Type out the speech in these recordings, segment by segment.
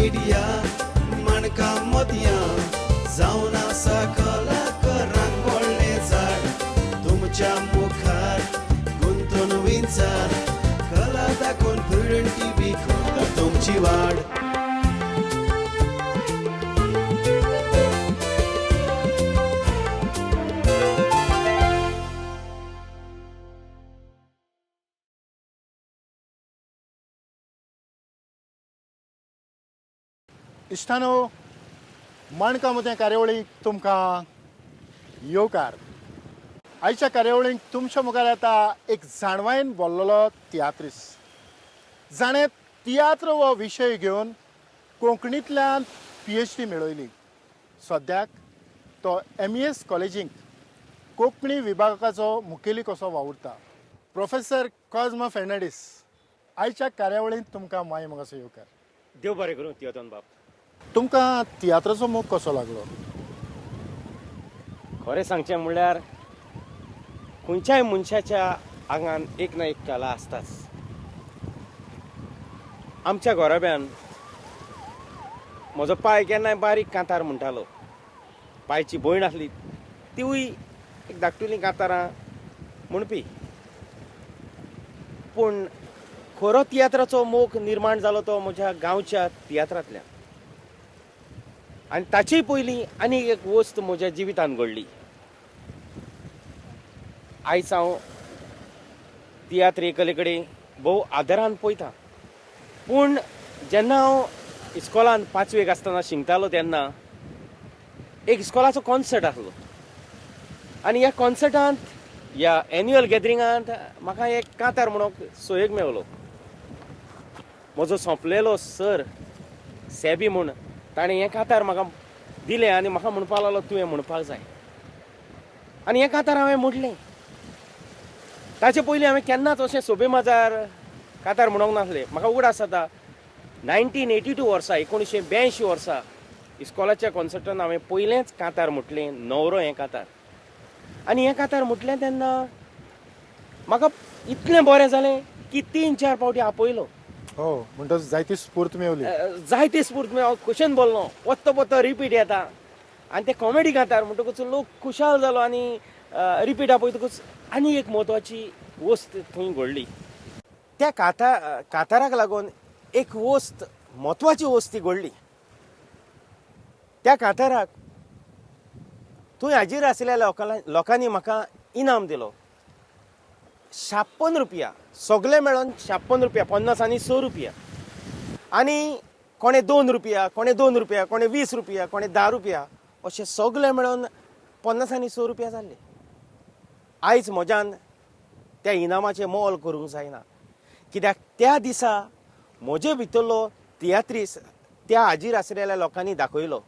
Media मणका मोतया जावन आसा कलाकारांक व्हडलें झाड तुमच्या मुखार गुंतून विचार कला दाखोवन प्रुडंट टीव्ही करता तुमची वाड. इश्टानो मणका मोत्या कार्यावळीक तुमकां येवकार. आयच्या कार्यावळीक तुमच्या मुखार येता एक जाणवायेन बोल्लोलो तियात्रिस्ट जाणें तियात्र हो विशय घेवन कोंकणींतल्यान PhD मेळयली. सद्याक तो MES कॉलेजींत कोंकणी विभागाचो मुखेली कसो वावुरता. प्रोफेसर कॉज्मा फेर्नांडीस आयच्या कार्यावळींत तुमकां माय मोगाचो येवकार. देव बरें करूं तियात्रान बाप. तुमकां तियात्राचो मोग कसो लागलो? खरें सांगचें म्हणल्यार खंयच्याय मनशाच्या आंगान एक ना एक कला आसताच. आमच्या घोराब्यान म्हजो पाय केन्नाय बारीक कांतार म्हणटालो. पायची भयण आसली तिवूय एक धाकटुली कांतारां म्हणपी. पूण खरो तियात्राचो मोग निर्माण जालो तो म्हज्या गांवच्या तियात्रांतल्यान. आनी ताची पयलीं आनी एक वस्त म्हज्या जिवितांत घडली. आयज हांव तियात्र कले कडेन भोव आदरान पळयतां. पूण जेन्ना हांव इस्कॉलांत 5वेक आसतना शिकतालो तेन्ना एक इस्कॉलाचो कॉन्सर्ट आसलो. आनी ह्या कॉन्सर्टांत ह्या एन्युअल गॅदरिंगांत म्हाका एक कांतार म्हणून सोयेक मेवलो. म्हजो सोंपलेलो सर सॅबी म्हूण ताणें हें कांतार म्हाका दिलें आनी म्हाका म्हणपाक लागलो तुवें म्हणपाक जाय. आनी हें कांतार हांवें म्हणलें. ताचे पयलीं हांवें केन्नाच अशें सोबे माजार कांतार म्हणूंक नासलें. म्हाका उगडास जाता 1982 वर्सा 1982 वर्सा इस्कॉलाच्या कॉन्सर्टान हांवें पयलेंच कांतार म्हटलें न्हवरो हें कांतार. आनी हें कांतार म्हटलें तेन्ना म्हाका इतलें बरें जालें की 3-4 फावटी आपयलो. हो म्हणटच जायती स्फूर्त मेवली. जायती स्फूर्त हांव खुशेन बोल्लो. वत्तो पत्तो रिपीट येता आनी ते कॉमेडी कांतार म्हणटकूच लोक खुशाल जालो आनी रिपीट आपयतकूच आनी एक म्हत्वाची वस्त थंय घडली. त्या कांताराक लागून एक वस्त म्हत्वाची वस्त ती घडली. त्या कांताराक थंय हाजीर आशिल्ल्या लोकांनी म्हाका इनाम दिलो. 56 रुपया सगळे मेळोन 56 रुपया 50 आनी 100 रुपया. आनी कोणे 2 रुपया कोणे 2 रुपया कोणे 20 रुपया कोणे 10 रुपया अशें सगळे मेळोन 50 आनी 100 रुपया जाल्ले. आयज म्हज्यान त्या इनामाचें मोल करूंक जायना. कित्याक त्या दिसा म्हजे भितरलो तियात्रीस त्या हाजीर आशिल्ल्या लोकांनी दाखयलो.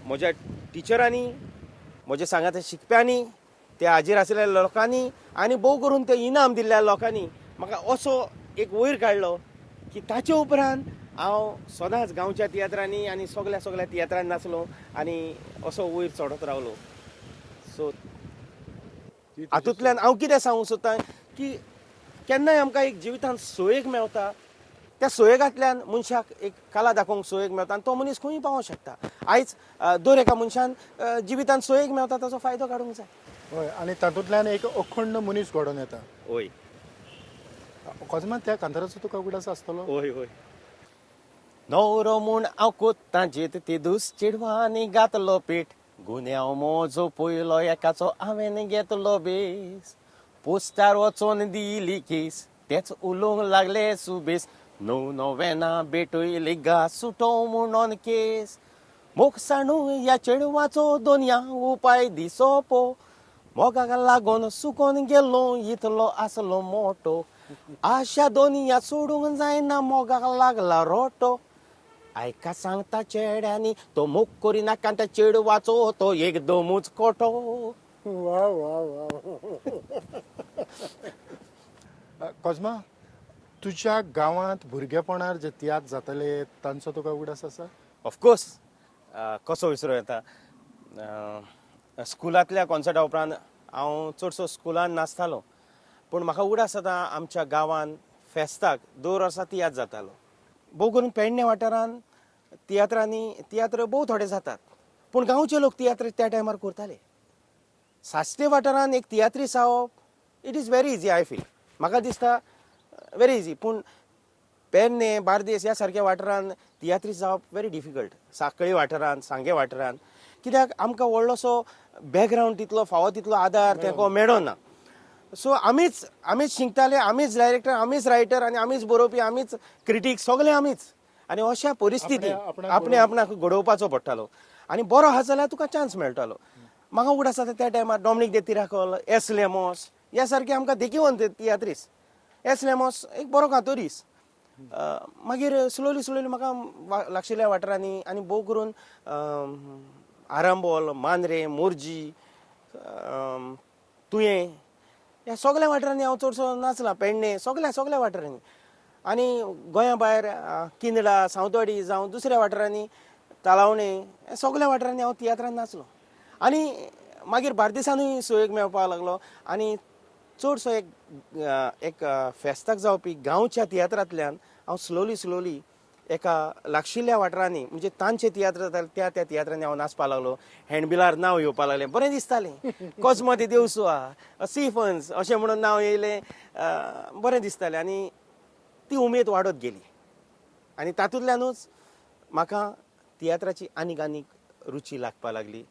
म्हज्या टिचरांनी म्हज्या सांगात शिकप्यांनी त्या हाजीर आशिल्ल्या लोकांनी आनी भोव करून ते इनाम दिल्ल्या लोकांनी म्हाका असो एक वयर काडलो की ताचे उपरांत हांव सदांच गांवच्या तियात्रांनी आनी सगळ्या तियात्रांनी नाचलो आनी असो वयर चडत रावलो. सो हातूंतल्यान हांव कितें सांगूंक सोदतां की केन्नाय आमकां एक जिवितांत सोयेक मेवता. त्या सोयेगांतल्यान मनशाक एक कला दाखोवंक सोयेक मेवता आनी तो मनीस खंय पावोंक शकता. आयज दर एका मनशान जिवितांत सोयेक मेवता ताचो फायदो काडूंक जाय. हय आनी तातूंतल्यान एक अखंड मनीस घडोवन येता. होय कोजमा त्या कांताराचो तुका उगडास आसतलो? होय होय. न्हवरो म्हूण हांव कोत्तां जेत ते दूस चेडवांनी घातलो पेट. गुन्यांव म्हजो पयलो एकाचो हांवें घेतलो बेस. पोस्टार वचोन दिली केस तेच उलोवंक लागले सुबेस. नवेना बेटयली गा सुटो म्हणून केस. मोग सांडू ह्या चेडवाचो दोनया उपाय दिसो पो. मोगाक लागून सुकोन गेलो इतलो आसलो मोटो. आशा दोनया सोडूंक जायना मोगाक लागला रोटो. आयका सांगता चेड्यांनी तो मोग करिना त्या चेडवाचो तो एकदमूच खोटो. वा वा वा. कोजमा तुज्या गांवांत भुरगेपणार जे तियात्र जाताले तांचो तुका उगडास आसा? ऑफकोर्स. कसो विसरूं येता. स्कुलांतल्या कॉन्सर्टा उपरांत हांव चडसो स्कुलान नाचतालो. पूण म्हाका उगडास जाता आमच्या गांवांत फेस्ताक दर वर्सा तियात्र जातालो. भोव करून पेडणे वाठारांत तियात्र भोव थोडे जातात पूण गांवचे लोक तियात्र त्या टायमार करताले. साश्टे वाठारांत एक तियात्रीस जावप it is very easy I feel. म्हाका दिसता व्हेरी इजी. पूण पेडणे बार्देस ह्या सारक्या वाठारांत तियात्रीस जावप व्हेरी डिफिकल्ट. सांकळे वाठारांत सांगे वाठारांत कित्याक आमकां व्हडलोसो बॅकग्रावंड तितलो फावो तितलो आदार तेंको मेळ्ळो ना. सो आमीच शिकताले, आमीच डायरेक्टर, आमीच रायटर आनी आमीच बरोवपी, आमीच क्रिटीक, सगळे आमीच. आनी अशा परिस्थितींत आपणाक घडोवपाचो पडटालो. आनी बरो आसा जाल्यार तुका चान्स मेळटालो. म्हाका उगड आसा त्या टायमार डॉमिनीक दे तिराकोल, एस लेमोस ह्या सारके आमकां देखीवंत तियात्रीस. एस लेमोस एक बरो कांतोरीस. मागीर स्लोली म्हाका लागशिल्ल्या वाठारांनी आनी भोव करून आरांबोल, मांद्रे, मोर्जी, तुयें ह्या सगळ्या वाठारांनी हांव चडसो नाचलां. पेडणे सगळ्या वाठारांनी. आनी गोंया भायर किनडा, सावंतवाडी जावं दुसऱ्या वाठारांनी तालावणे ह्या सगळ्या वाठारांनी हांव तियात्रांत नाचलो. आनी मागीर बार्देसानूय सोयेक मेळपाक लागलो. आनी चडसो एक फेस्ताक जावपी गांवच्या तियात्रांतल्यान हांव स्लोली एका लागशिल्ल्या वाठारांनी म्हणजे तांचे तियात्र जाताले त्या तियात्रांनी हांव नाचपाक लागलो. हँडबिलार नांव येवपाक लागलें. बरें दिसतालें. कोस्मो दे देवसुआ, सिफन्स अशें म्हणून नांव येयलें. बरें दिसतालें. आनी ती उमेद वाडत गेली. आनी तातूंतल्यानूच म्हाका तियात्राची आनीक रुची लागपाक लागली.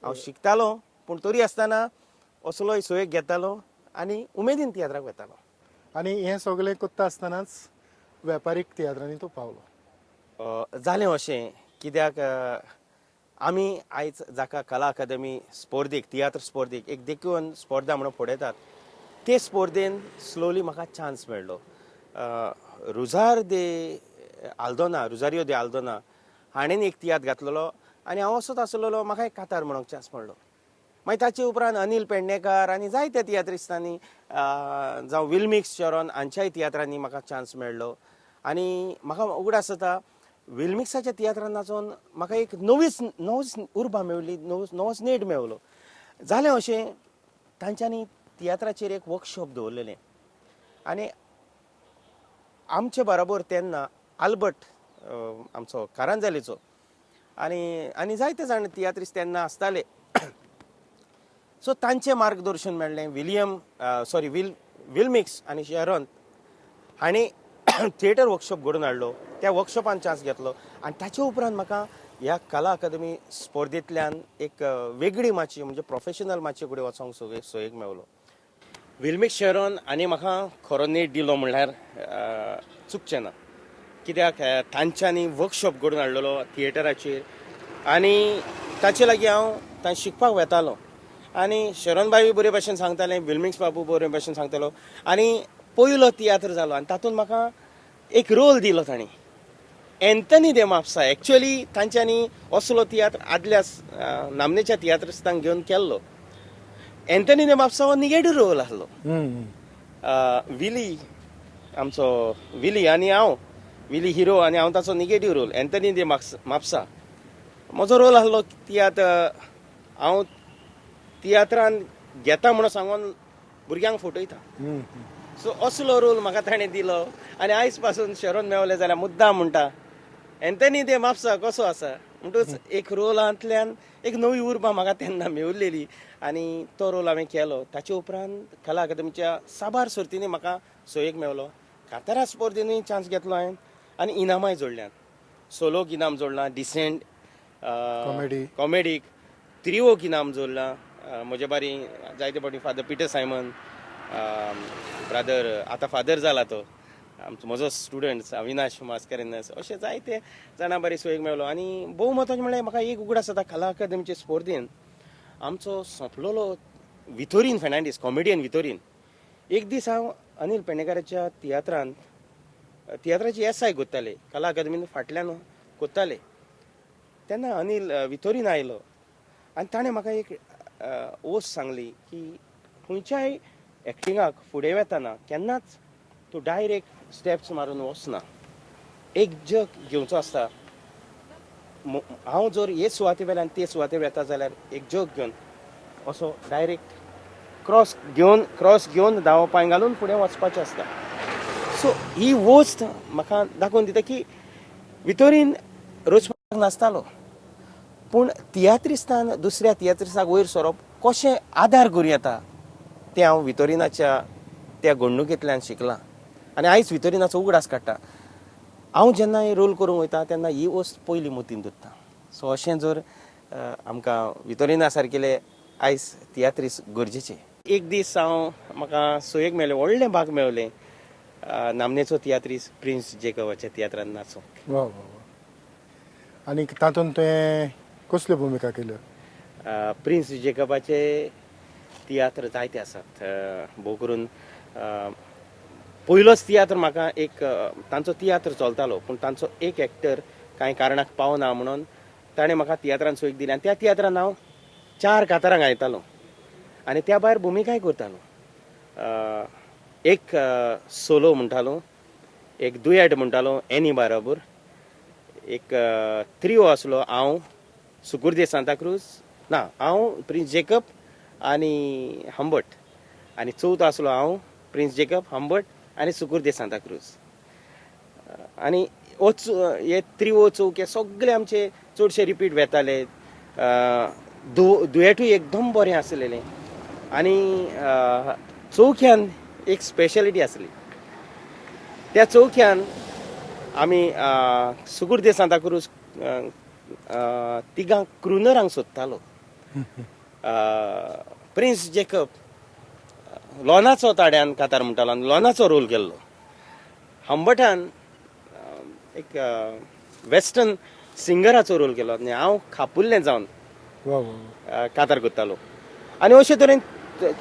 हांव शिकतालो पूण तरी आसतना असलोय सोयेक घेतालो आनी उमेदीन तियात्राक वतालो. आनी हें सगळें करता आसतनाच वेपारीक तियात्रांनी तूं पावलो. जालें अशें कित्याक आमी आयज जाका कला अकादमी स्पर्धेक तियात्र स्पर्धेक एक देखून स्पर्धा म्हणून पळयतात ते स्पर्धेन स्लोली म्हाका चान्स मेळ्ळो. रुझारियो दे आल्दोना हाणेन एक तियात्र घातलेलो आनी हांव वचत आसलेलो. म्हाका एक कातार म्हणून चान्स मेळ्ळो. मागीर ताचे उपरांत अनिल पेडणेकार आनी जायत्या तियात्रिस्तांनी जावं विल्मिक्स शॉरोन हांच्याय तियात्रांनी म्हाका चान्स मेळ्ळो. आनी म्हाका उगड आसता विल्मिक्साच्या तियात्रांत नाचोन म्हाका एक नवीच उर्बा मेळ्ळी, नवोच नेट मेळ्ळो. जालें अशें तांच्यांनी तियात्राचेर एक वर्कशॉप दवरलेलें. आनी आमचे बरोबर तेन्ना आल्बर्ट आमचो कारांजालीचो आनी जायते जाण तियात्रिस्ट तेन्ना आसताले. सो तांचें मार्गदर्शन मेळ्ळें. विल्मिक्स आनी शॅरोन हांणी थिएटर वर्कशॉप घडोवन हाडलो. त्या वर्कशॉपान चान्स घेतलो आनी ताचे उपरांत म्हाका ह्या कला अकादमी स्पर्धेंतल्यान एक वेगळी मातशी म्हणजे प्रोफेशनल मातशे कडेन वचोंक सोयेक मेळलो. विल्मिक्स शॅरोन आनी म्हाका खरो नेट दिलो म्हणल्यार चुकचें ना. कित्याक तांच्यांनी वर्कशॉप घडोवन हाडलेलो थिएटराचेर आनी ताचे लागीं हांव थंय शिकपाक वेतालो. आनी शॅरोन बाबी बरे भाशेन सांगतालें, विल्मिक्स बाबू बरे भाशेन सांगतालो. आनी पयलो तियात्र जालो आनी तातूंत म्हाका एक रोल दिलो तांणी, एंथनी दे माप्सा. एक्चुअली तांच्यांनी असलो तियात्र आदल्या नामनेच्या तियात्रिस्तांक घेवन केल्लो. एंथनी दे माप्सा हो निगेटीव रोल आसलो. आमचो विली आनी हांव, विली हिरो आनी हांव ताचो निगेटीव रोल. एंथनी दे माप्सा म्हजो रोल आसलो. हांव तियात्रान घेता म्हणून सांगून भुरग्यांक फटयता. सो असलो रोल म्हाका ताणें दिलो. आनी आयज पासून शॅरोन मेवलें जाल्यार मुद्दाम म्हणटा एंथनी दे माप्सा कसो आसा म्हणटूच एक रोलांतल्यान एक नवी उर्बा म्हाका तेन्ना मेवलेली आनी तो रोल हांवें केलो. ताचे उपरांत कला अकादमीच्या साबार सर्तींनी म्हाका सोयेक मेवलो. कांतारा स्पर्धेनूय चान्स घेतलो हांवें आनी इनामाय जोडल्यात. सोलोक इनाम जोडलां, डिसेंट कॉमेडीक त्रिवोक इनाम जोडलां. म्हजे बारी जायते फावटी फादर पिटर सायमन ब्रादर आतां फादर जाला तो म्हजो स्टुडंट अविनाश मास्करेनस अशे जायते जाणां बारी सोयेक मेळलो. आनी भोव महत्वाचें म्हणल्यार म्हाका एक उगड आसा कला अकादमीचे स्पर्धेन आमचो सोंपलोलो विथोरीन फेर्नांडीस कॉमेडियन विथोरीन. एक दीस हांव अनिल पेडणेकाराच्या तियात्राची एसाय कोत्ताले, कला अकादमीन फाटल्यान कोत्ताले. तेन्ना अनिल विथोरीन आयलो आनी ताणें म्हाका एक ओस सांगली की खंयच्याय एक्टिंगाक फुडें वेताना केन्नाच तूं डायरेक्ट स्टेप्स मारून वचना, एक जग घेवचो आसता. हांव जर हे सुवाते वेल्यान ते सुवाते वेता जाल्यार एक जग घेवन असो डायरेक्ट क्रॉस घेवन दावो पांय घालून फुडें वचपाचें आसता. सो ही वस्त म्हाका दाखोवन दिता की भितरीन रोजपाक नासतालो पूण तियात्रिस्तान दुसऱ्या तियात्रिस्ताक वयर सरप कशें आदार करूं येता तें हांव वितोरिनाच्या त्या घडणुकेंतल्यान शिकलां आनी आयज वितोरिनाचो उगडास काडटा. हांव जेन्ना हे रोल करूंक वयता तेन्ना ही वस्त पयली मतीन दवरता. सो अशें जर आमकां वितोरिना सारकेले आयज तियात्रीस गरजेचे. एक दीस म्हाका सोयेक मेळ्ळें, व्हडलें भाग मेळ्ळें नामनेचो तियात्रीस प्रिन्स जेकबाच्या तियात्रांत नाचोंक. वा वा वा. आनी तातूंत तुवें कसल्यो भुमिका केल्यो? प्रिन्स जेकबाचे तियात्र जायते आसात. भोव करून पयलोच तियात्र म्हाका एक तांचो तियात्र चलतालो पूण तांचो एक एक्टर कांय कारणाक पावना म्हणून ताणें म्हाका तियात्रान सोयीक दिली आनी त्या तियात्रान हांव 4 कांतारां गायतालो आनी त्या भायर भुमिकाय करतालो. एक सोलो म्हणटालो, एक दुयेट म्हणटालो एनी बाराबर, एक त्रिओ आसलो हांव सुकूर दे सांताक्रूज हांव प्रिन्स जेकब आनी हंबट, आनी चवथो आसलो हांव प्रिन्स जेकब हंबट आनी सुकूर दे सांताक्रूज. आनी हे त्रिओ चौके सगळे आमचे चडशे रिपीट वेताले. दुयेटूय एकदम बरें आसलेलें आनी चौख्यान एक स्पेशलिटी आसली. त्या चौख्यान आमी सुकूर दे सांताक्रूज तिगांक क्रुनरांक सोदतालो. प्रिन्स जेकब लोनाचो ताड्यान कातार म्हणटालो आनी लोनाचो रोल केल्लो. हंबटान एक वेस्टर्न सिंगराचो रोल केलो आनी हांव खापुल्लें जावन वा वा. कातार करतालो. आनी अशे तरेन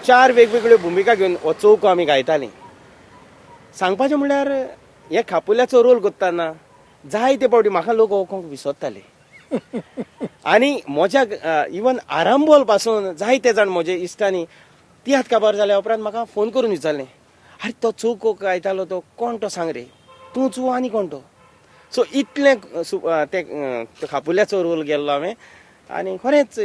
4 वेगवेगळ्यो भुमिका घेवन हो चौको आमी गायतालीं. सांगपाचें म्हणल्यार हे खापुल्याचो रोल करतना जायते फावटी म्हाका लोक वळखूंक विसरताले आनी म्हज्या इवन आरांबोल पासून जायते जाण म्हजे इश्टांनी तियात्र काबार जाल्या उपरांत म्हाका फोन करून विचारलें, आरे तो चौको गायतालो तो कोण तो सांग रे, तूंच आनी कोण तो. सो इतलें ते खापुल्याचो रोल गेल्लो हांवें आनी खरेंच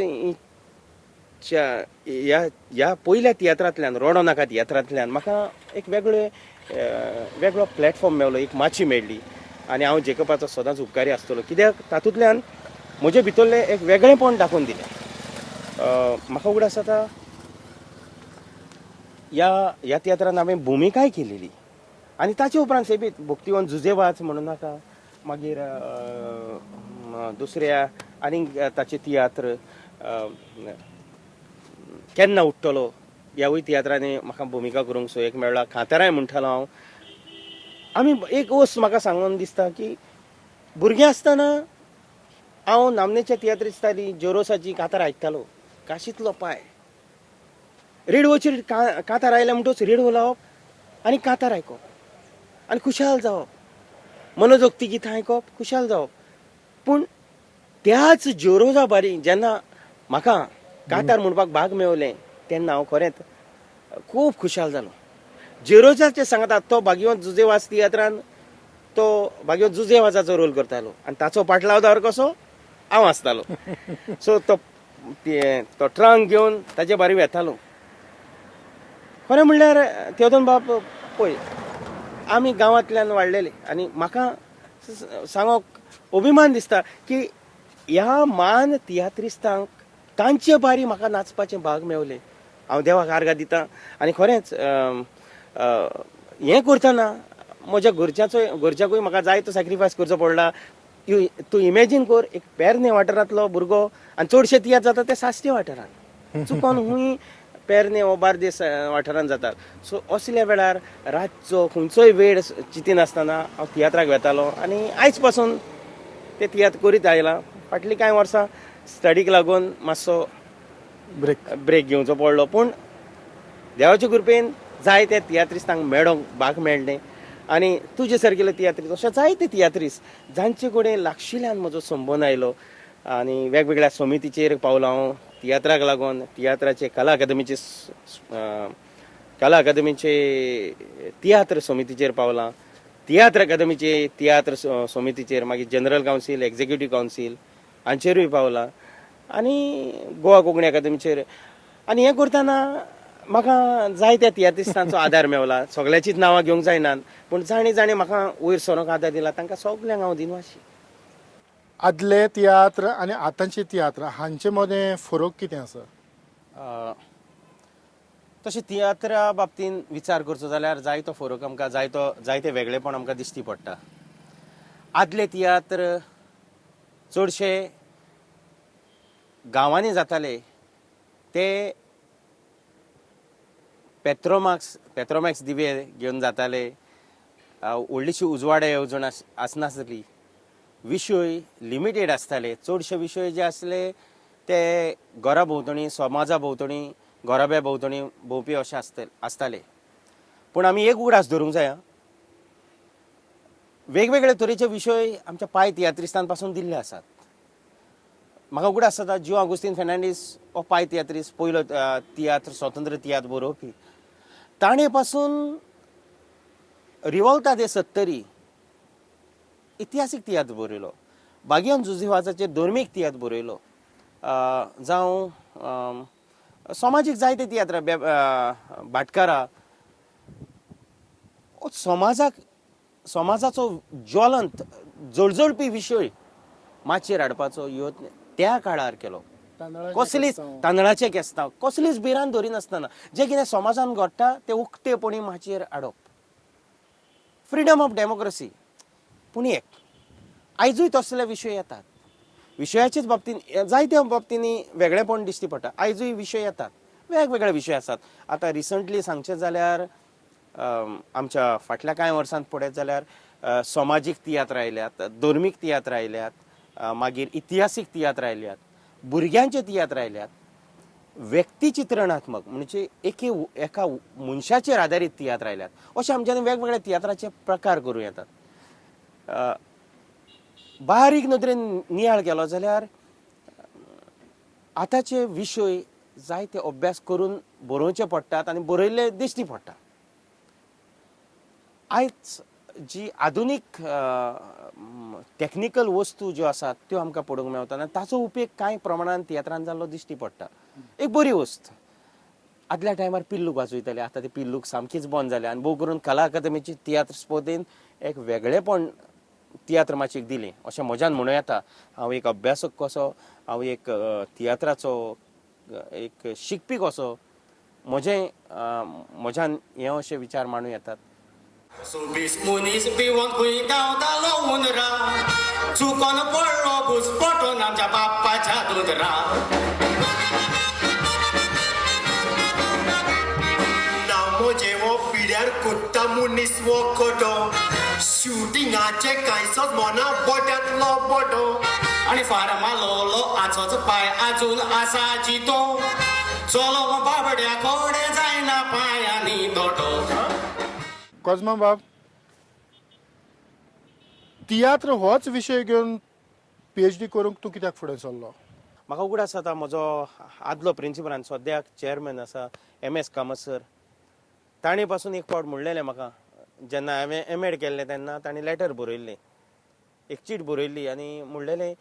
ह्या पयल्या तियात्रांतल्यान रोडो नाका तियात्रांतल्यान म्हाका एक वेगळो प्लॅटफॉर्म मेळ्ळो, एक माची मेळ्ळी आनी हांव जेकबाचो सदांच उपकारी आसतलो कित्याक तातूंतल्यान म्हजे भितरलें एक वेगळेपण दाखोवन दिलें. म्हाका उगडास जाता ह्या तियात्रांत हांवें भुमिकाय केलेली आनी ताचे उपरांत सेबीत भक्तिवन जुजेवाच म्हणून नाका, मागीर दुसऱ्या आनीक ताचे तियात्र केन्ना उठ्ठलो ह्यावूय तियात्रांनी म्हाका भुमिका करूंक सोयेक मेळ्ळा. खाताराय म्हणटालो हांव. आमी एक वस्त म्हाका सांगून दिसता की भुरगें आसतना हांव नामनेच्या तियात्रिस्तांनी जोरोसाची कातार आयकतालो. काशींतलो पांय रेडिओचेर कातार आयल्या म्हणटच रेडिओ लावप आनी कातार आयकप आनी खुशाल जावप, मनोजोक्ती गितां आयकप, खुशाल जावप. पूण त्याच जोरोसा बारी जेन्ना म्हाका कातार म्हणपाक भाग मेळ्ळें तेन्ना हांव खरेंच खूब खुशाल जालो. जेरोजाचे सांगतात तो भाग्यवंत जुजेवाज तियात्रान तो भाग्यवंत जुजेवाजाचो रोल करतालो आनी ताचो पाटलावदार कसो हांव आसतालो. सो तो ट्रंक घेवन ताचे बारी वेतालो. खरें म्हणल्यार तेदोन बाब पळय आमी गांवांतल्यान वाडलेले आनी म्हाका सांगोक अभिमान दिसता की ह्या मान तियात्रिस्तांक तांचे बारी म्हाका नाचपाचें भाग मेळ्ळें. हांव देवाक आर्गां दितां आनी खरेंच हें करतना म्हज्या घरच्यांकूय म्हाका जायतो सॅक्रिफायस करचो पडला. तूं इमॅजीन कर, एक पेरने वाठारांतलो भुरगो आनी चडशे तियात्र जाता ते साश्टी वाठारांत, चुकोन खूंय पेरने वो बार्देस वाठारांत जातात. सो असल्या वेळार रातचो खंयचोय वेळ चिंतीनासतना हांव तियात्राक वेतालो आनी आयज पासून ते तियात्र करीत आयलां. फाटलीं कांय वर्सां स्टडीक लागून मातसो ब्रेक घेवचो पडलो पूण देवाचे कृपेन जायते तियात्रिस्तांक मेळोंक भाग मेळ्ळें आनी तुजे सारकेले तियात्रीस अशे जायते तियात्रीस जांचे कडेन लागशिल्ल्यान म्हजो संबंद आयलो आनी वेगवेगळ्या समितीचेर पावलो हांव तियात्राक लागून. तियात्राचे कला अकादमीचे तियात्र समितीचेर पावलां, तियात्र अकादमीचे तियात्र समितीचेर, मागीर जनरल कावन्सील, एक्झिक्युटीव कावन्सील हांचेरूय पावलां आनी गोवा कोंकणी अकादमीचेर. आनी हें करतना म्हाका जायत्या तियात्रिस्तांचो आदार मेळ्ळा. सगळ्याचीच नांवां घेवंक जायनात पूण जाणी म्हाका वयर सरोंक आदार दिला तांकां सगल्यांक हांव दिनवाशी. आदले तियात्र आनी आतांचे तियात्र हांचे मदें फरक कितें आसा? तशें तियात्रा बाबतीन विचार करचो जाल्यार जायतो फरक आमकां जायते वेगळेपण आमकां दिश्टी पडटा. आदले तियात्र चडशे गांवांनी जाताले ते पेट्रोमॅक्स दिवे घेवन जाताले. व्हडलीशी उजवाड येवजण आसनासली. विशय लिमिटेड आसताले. चडशे विशय जे आसले ते घरा भोंवतणी समाजा भोंवतणी घराब्या भोंवतणी भोंवपी अशे आसताले. पूण आमी एक उगडास धरूंक जाय, वेगवेगळे तरेचे विशय आमच्या पाय तियात्रिस्तां पासून दिल्ले आसात. म्हाका उगडास जाता ज्यो आगोस्तीन फेर्नांडीस हो पाय तियात्रिस्ट पयलो तियात्र स्वतंत्र तियात्र बरोवपी, ताणे पासून रिवॉल्ता दे सत्तरी इतिहासीक तियात्र बरयलो. बागियान जुझेवाचाचेर धर्मीक तियात्र बरयलो. जावं समाजीक जायते तियात्र भाटकारा समाजाचो ज्वलंत जळजळपी विशय माचयेर हाडपाचो यत्न त्या काळार केलो. कसलीच तांदळाचे केस्तांव कसलीच भिरांत धरिनासतना जे कितें समाजान घडटा ते उक्तेपणी माचयेर हाडप. Freedom of democracy. पूण एक आयजूय तसले विशय येतात. विशयाच्याच बाबतीन जायत्या बाबतींनी वेगळेपण दिश्टी पडटा. आयजूय विशय येतात, वेगवेगळे विशय आसात. आतां रिसंटली सांगचें जाल्यार आमच्या फाटल्या कांय वर्सांत पळयत जाल्यार समाजीक तियात्र आयल्यात, धर्मीक तियात्र आयल्यात, मागीर इतिहासीक तियात्र आयल्यात, भुरग्यांचे तियात्र आयल्यात, व्यक्तिचित्रणात्मक म्हणजे एका मनशाचेर आदारीत तियात्र आयल्यात. अशे आमच्यानी वेगवेगळे तियात्राचे प्रकार करूं येतात. बारीक नदरेन नियाळ केलो जाल्यार आतांचे विशय जायते अभ्यास करून बरोवचे पडटात आनी बरयल्ले दिश्टी पडटा. आयज जी आधुनीक टॅक्निकल वस्तू ज्यो आसात त्यो आमकां पळोवंक मेवता आनी ताचो उपेग कांय प्रमाणांत तियात्रांत जाल्लो दिश्टी पडटा. एक बरी वस्त. आदल्या टायमार पिल्लूक वाजयताले, आतां ते पिल्लूक सामकीच बंद जाले आनी भोव करून कला अकादमीची तियात्र स्पर्धेन एक वेगळेपण तियात्र माचयेक दिलें अशें म्हज्यान म्हणूं येता. हांव एक अभ्यासक कसो, हांव एक तियात्राचो एक शिकपी कसो म्हज्यान हे अशे विचार मांडूं येतात. सोबीस मनीस भिवून खंय गावतालो हुंदरा, चुकोन पडलो घुसपटून आमच्या बाप्पाच्या दोंदरा. नामो जेवो पिड्यार कुत्ता मुनीस वो खोटो, शुटिंगाचे कांयचोच मोना बोट्यांतलो बोटो, आनी फार्मा लोलो आजोच पाय आजून आसा जितो, चलो बाबड्या कोडे जायना पांयांनी दोटो. कोझमा बाब, तियात्र होच विशय घेवन PhD करूंक तूं कित्याक फुडें सरलो? म्हाका उगडास जाता म्हजो आदलो प्रिंसिपल आनी सद्याक चेअरमॅन आसा MS कामत सर. ताणे पासून एक फावट म्हणलेलें म्हाका, जेन्ना हांवें MEd केल्लें तेन्ना ताणें लेटर बरयल्लें, एक चीट बरयल्ली आनी म्हणलेलें,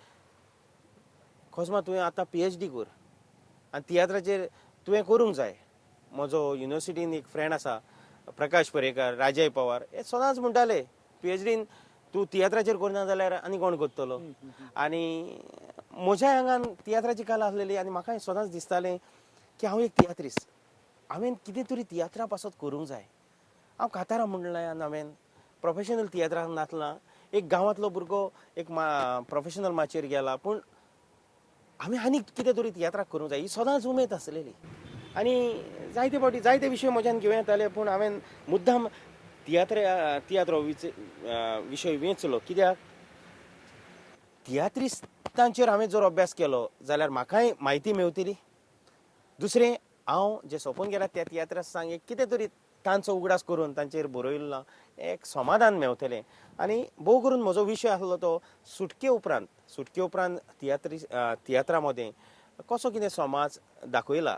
कोझमा तुवें आतां PhD कर आनी तियात्राचेर तुवें करूंक जाय. म्हजो युनिवर्सिटीन एक फ्रेंड आसा प्रकाश परेकर, राजय पवार, हे सदांच म्हणटाले PhDन तूं तियात्राचेर करना जाल्यार आनी कोण करतलो. आनी म्हज्या आंगान तियात्राची कला आसलेली आनी म्हाका सदांच दिसतालें की हांव एक तियात्रिस्ट, हांवें कितें तरी तियात्रा पासत करूंक जाय. हांव कातारां म्हणलें आनी हांवें प्रोफेशनल तियात्राक नाचलां. एक गांवांतलो भुरगो एक प्रोफेशनल माचयेर गेला, पूण हांवें आनी कितें तरी तियात्राक करूंक जाय ही सदांच उमेद आसलेली. आनी जायते फावटी जायते विशय म्हज्यान घेवं येताले, पूण हांवें मुद्दाम तियात्र विशय वेंचलो. कित्याक तियात्रिस्तांचेर हांवें जर अभ्यास केलो जाल्यार म्हाकाय म्हायती मेवतली. दुसरें, हांव जे सोंपून गेला त्या तियात्रिस्तांक एक कितें तरी तांचो उगडास करून तांचेर बरयल्लो एक समाधान मेवतलें. आनी भोव करून म्हजो विशय आसलो तो सुटके उपरांत तियात्रा मदें कसो कितें समाज दाखयला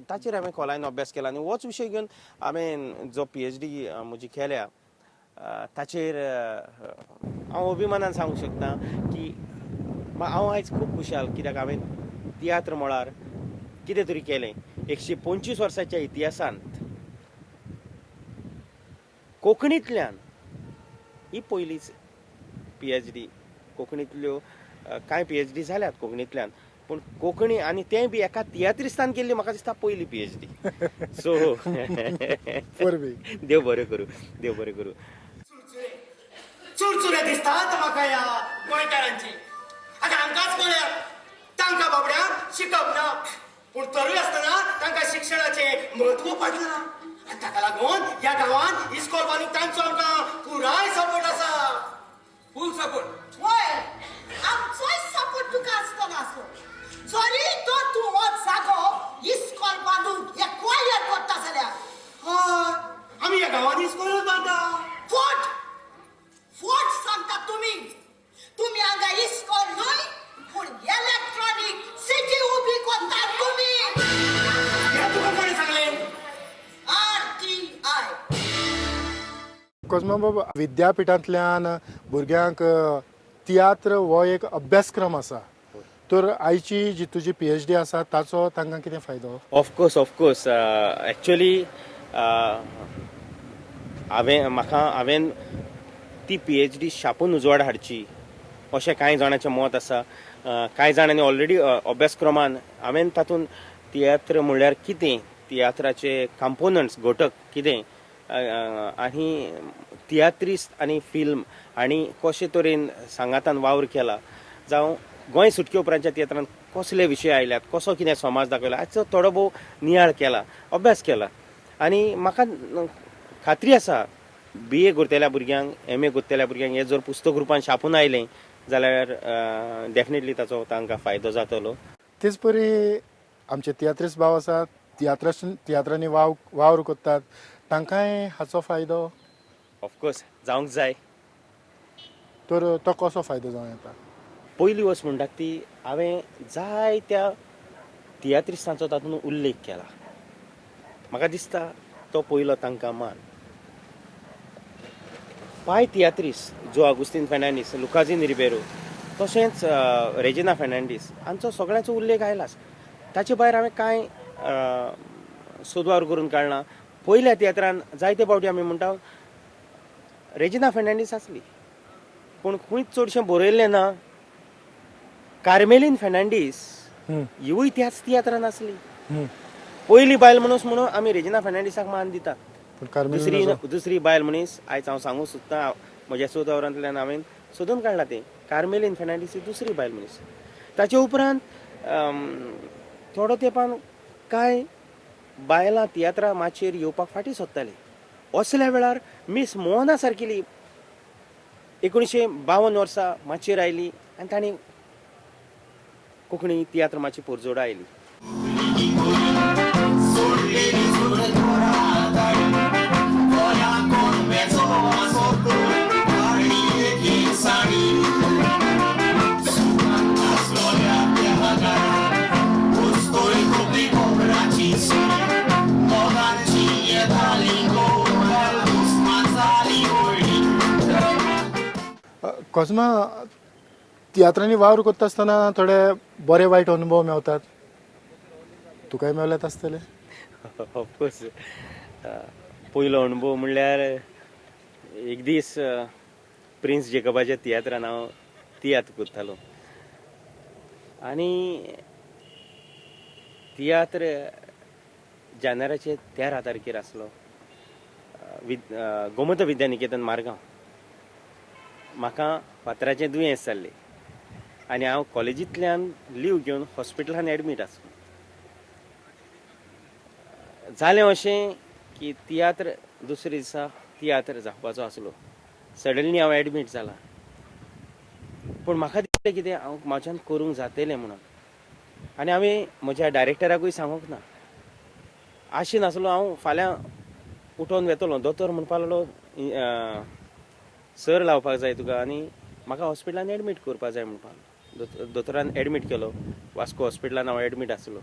ताचेर हांवें खोलायेन अभ्यास केला. आनी होच विशय घेवन हांवें जो PhD म्हजी केल्या ताचेर हांव अभिमानान सांगूंक शकता की हांव आयज खूब खुशाल, कित्याक हांवें तियात्र मळार कितें तरी केलें. 125 वर्सांच्या इतिहासांत कोंकणींतल्यान ही पयलीच PhD कोंकणींतल्यो कांय PhD जाल्यात कोंकणींतल्यान, पूण कोंकणी आनी तें बी एका तियात्रिस्तान केल्ली म्हाका दिसता पयली PhD. सो परबी देव बरें करूं, देव बरें करूं. चुरचुरे दिसतात म्हाका ह्या गोंयकारांची. आतां आमकांच पळयात, तांकां बाबड्यांक शिकप ना, पूण तरूय आसतना तांकां शिक्षणाचें म्हत्व पडलां. आनी ताका लागून ह्या गांवांत इस्कॉल बांदूंक तांचो आमकां पुराय सपोर्ट आसा. फूल सपोर्ट. होय, आमचोय सपोर्ट तुका आसतो नासो. जरी तर तूं हो जागो इस्कॉल बांदूंक एक्वायर करता जाल्यार हय, आमी ह्या गांवांत इस्कॉलूच बांदता. फोट फोट सांगता तुमी. तुमी हांगा इस्कॉल न्हय, पूण इलेक्ट्रॉनिक सिटी उबी करतात तुमी. हें तुका कोणें सांगलें? RTI. कोजमा बाबा, विद्यापिठांतल्यान भुरग्यांक तियात्र हो एक अभ्यासक्रम आसा, तर आयची जी तुजी PhD आसा ताचो तांकां कितें फायदो? ऑफकोर्स एक्चुअली हांवें ती PhD छापून उजवाड हाडची अशें कांय जाणांचें मत आसा. कांय जाणांनी ऑलरेडी अभ्यासक्रमान हांवें तातूंत तियात्र म्हणल्यार कितें, तियात्राचे कंपोनंट्स घटक कितें, आनी तियात्रिस्ट आनी फिल्म आनी कशे तरेन सांगातान वावर केला, जावं गोंय सुटके उपरांतच्या तियात्रांत कसले विशय आयल्यात, कसो कितें समाज दाखयला, हाचो थोडो भोव नियाळ केला, अभ्यास केला. आनी म्हाका खात्री आसा BA करतल्या भुरग्यांक, MA करतल्या भुरग्यांक हे जर पुस्तक रुपान छापून आयलें जाल्यार डेफिनेटली ताचो तांकां फायदो जातलो. तेच परी आमचे तियात्रिस्ट भाव आसात, तियात्रांनी वावर करतात, तांकांय हाचो फायदो ऑफकोर्स जावंक जाय. तर तो कसो फायदो जावं येता? पयली वस्त म्हणटात ती हांवें जायत्या तियात्रिस्टांचो तातूंत उल्लेख केला. म्हाका दिसता तो पयलो तांकां मान. पाय तियात्रिस्ट जो आगुस्तीन फेर्नांडीस, लुकाजीन रिबेरो, तशेंच रेजिना फेर्नांडीस हांचो सगळ्यांचो उल्लेख आयलाच. ताचे भायर हांवें कांय सोदवार करून काडला. पयल्या तियात्रान जायते फावटी आमी म्हणटा रेजिना फेर्नांडीस आसली, पूण खंयच चडशें बरयल्लें ना. कार्मेलीन फेर्नांडीस हिवूय त्याच तियात्रान आसली. पयली बायल मनीस म्हणून आमी रेजिना फेर्नांडीसाक मान दितात. दुसरी बायल मनीस आयज हांव सांगूंक सोदतां, म्हज्या सोदवारांतल्यान हांवें सोदून काडला तें कार्मेलीन फेर्नांडीस ही दुसरी बायल मनीस. ताचे उपरांत थोडो तेंपान कांय बायलां तियात्रा माचयेर येवपाक फाटीं सोदतालीं. असल्या वेळार मिस मोहना सारकेली 1952 वर्सा माचयेर आयली आनी ताणें कोंकणी तियात्र माची पोरजोड आयली. कोजमा, तियात्रांनी वावर करता आसतना थोडे बरे वायट अनुभव मेवतात, तुकाय मेवल्यात आसतले? ऑफकोर्स. पयलो अणभव म्हणल्यार एक दीस प्रिन्स जेकबाच्या तियात्रान हांव तियात्र करतालो आनी तियात्र जानेराचे 13 तारखेर आसलो गोमंत विद्यानिकेतन मारगांव. म्हाका फातराचें दुयेंस जाल्लें आनी हांव कॉलेजींतल्यान लीव घेवन हॉस्पिटलान एडमीट आसलो. जालें अशें की तियात्र दुसरे दिसा तियात्र जावपाचो आसलो. सडनली हांव एडमीट जाला, पूण म्हाका दिसलें कितें हांव म्हाज्यान करूंक जातलें म्हणून. आनी हांवें म्हज्या डायरेक्टराकूय सांगूंक ना. आशी नासलो हांव फाल्यां उठोवन वेतलो. दोतोर म्हणपा लागलो सर लावपाक जाय तुका आनी म्हाका हॉस्पिटलान एडमीट करपाक जाय म्हणपा. दोतोरान एडमीट केलो. वास्को हॉस्पिटलान हांव एडमीट आसलो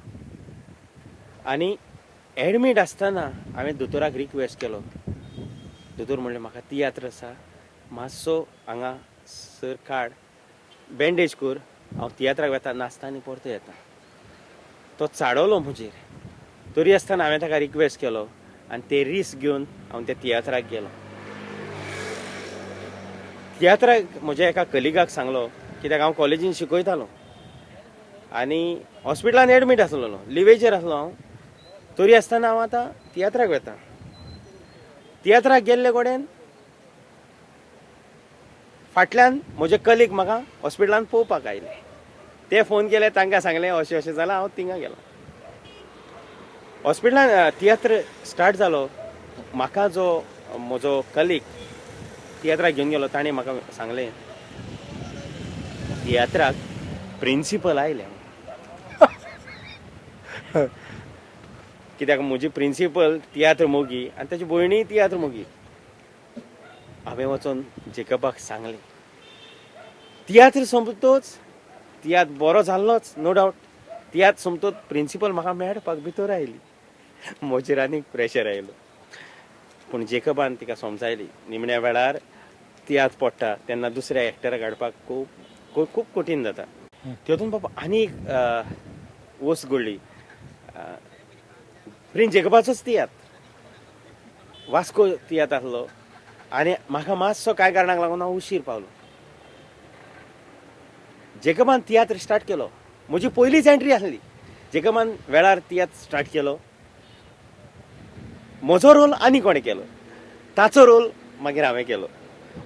आनी एडमीट आसतना हांवें दोतोराक रिक्वेस्ट केलो. दोतोर म्हणलें म्हाका तियात्र आसा, मातसो हांगा सर काड, बँडेज कर, हांव तियात्राक वेता, नाचता आनी परतो येता. तो चाडवलो म्हजेर. तरी आसतना हांवें ताका रिक्वेस्ट केलो आनी ते रिस्क घेवन हांव त्या तियात्राक गेलो. तियात्राक म्हज्या एका कलिगाक सांगलो कित्याक हांव कॉलेजीन शिकयतालो आनी हॉस्पिटलान एडमीट आसलोलो, लिवेचेर आसलो हांव. तरी आसतना हांव आतां तियात्राक वता. तियात्राक गेल्ले कडेन फाटल्यान म्हजे कलीग म्हाका हॉस्पिटलान पळोवपाक आयले. ते फोन केले, तांकां सांगलें अशें अशें जालां, हांव थिंगा गेलो. हॉस्पिटलान तियात्र स्टार्ट जालो. म्हाका जो म्हजो कलीग तियात्राक घेवन गेलो ताणें म्हाका सांगलें तियात्राक प्रिंसिपल आयले. कित्याक म्हजी प्रिंसिपल तियात्र मोगी आनी ताची भयणीय तियात्र मोगी. हांवें वचून जेकबाक सांगलें. तियात्र सोंपतोच, तियात्र बरो जाल्लोच नो डावट. तियात्र सोंपतोच प्रिंसिपल म्हाका मेळपाक भितर आयली. म्हजेर आनीक प्रेशर आयलो. पूण जेकबान तिका समजायली निमण्या वेळार तियात्र पडटा तेन्ना दुसऱ्या एक्टराक हाडपाक खूब कठीण जाता. तेतून बाबा आनी एक वस्त घडली. प्रिन्स जेकबाचोच तियात्र वास्को तियात्र आसलो आनी म्हाका मातसो कांय कारणाक लागून हांव उशीर पावलो. जेकबान तियात्र स्टार्ट केलो. म्हजी पयलीच एंट्री आसली. जेकबान वेळार तियात्र स्टार्ट केलो. म्हजो रोल आनी कोणें केलो, ताचो रोल मागीर हांवें केलो.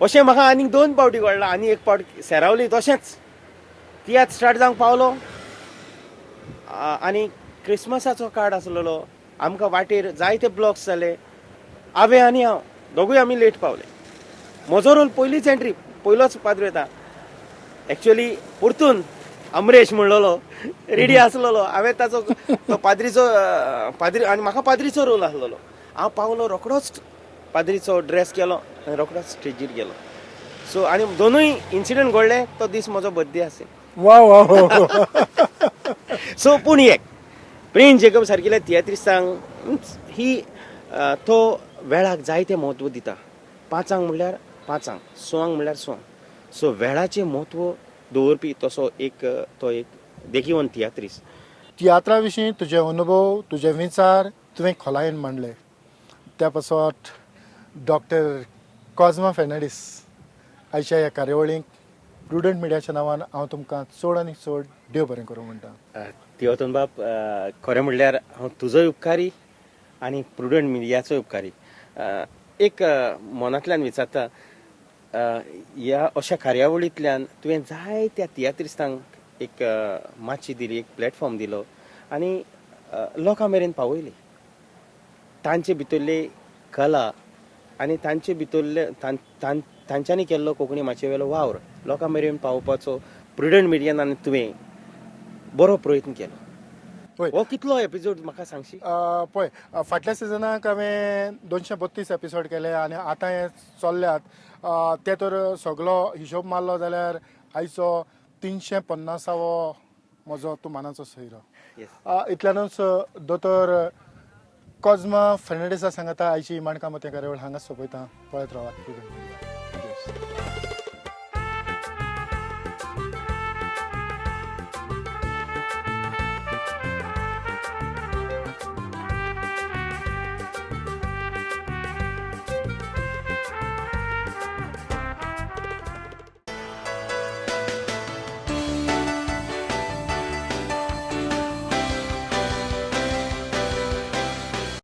अशें म्हाका आनीक 2 पावटी घडलां. आनी एक पावटी सेरावली तशेंच तियात्र स्टार्ट जावंक पावलो. आनी क्रिसमसाचो कार्ड आसलेलो. आमकां वाटेर जायते ब्लॉक्स जाले. हांवें आनी हांव दोगूय आमी लेट पावले. म्हजो रोल पयलीच एंट्री, पयलोच पाद्री येता. एक्चुअली परतून अमरेश म्हणलोलो रेडी आसलोलो. हांवें ताचो तो पाद्रीचो आनी म्हाका पाद्रीचो रोल आसलोलो. हांव पावलो, रोखडोच पाद्रीचो ड्रेस केलो आनी रोखडोच स्टेजीर गेलो. सो आनी दोनूय इन्सिडंट घडले तो दीस म्हजो बर्थडे आसले. वा वा वा. सो पूण एक प्रिन्स जेकब सारकिल्या तियात्रिस्तांक ही तो वेळाक जायतें म्हत्व दिता. 5 म्हणल्यार 5, 6 म्हणल्यार 6. सो वेळाचें म्हत्व दवरपी तसो एक देखीवन तियात्रीस. तियात्रा विशीं तुजे अनुभव, तुजे विचार तुवें खोलायेन मांडले. त्या पासत डॉक्टर कॉज्मा फेर्नांडीस आयच्या ह्या कार्यावळीक प्रुडंट मिडियाच्या नांवान हांव तुमकां चड आनी चड देव बरें करूं म्हणटा. तिवतून बाब खरें म्हणल्यार हांव तुजोय उपकारी आनी प्रुडंट मिडियाचोय उपकारी. एक मनांतल्यान विचारता, ह्या अशा कार्यावळींतल्यान तुवें जायत्या तियात्रिस्तांक एक मातशी दिली, एक प्लॅटफॉर्म दिलो आनी लोकां मेरेन पावयली. तांचे भितरली कला आनी तांचे भितरले तांच्यांनी केल्लो कोंकणी माचे वेलो वावर लोकां मेरेन पावोवपाचो प्रुडंट मिडियान आनी तुवें बरो प्रयत्न केलो. हो कितलो एपिसोड म्हाका सांगशी? पळय, फाटल्या सिजनाक हांवें 232 एपिसोड केले आनी आतां हे चल्ल्यात. ते तर सगळो हिशोब मारलो जाल्यार आयचो 350वो म्हजो तुमानाचो सैरो. इतल्यानूच दोतोर कॉज्मा फेर्नांडीसा सांगता आयची माणकामती कार्यावळ हांगाच सोंपयता. पळयत रावात.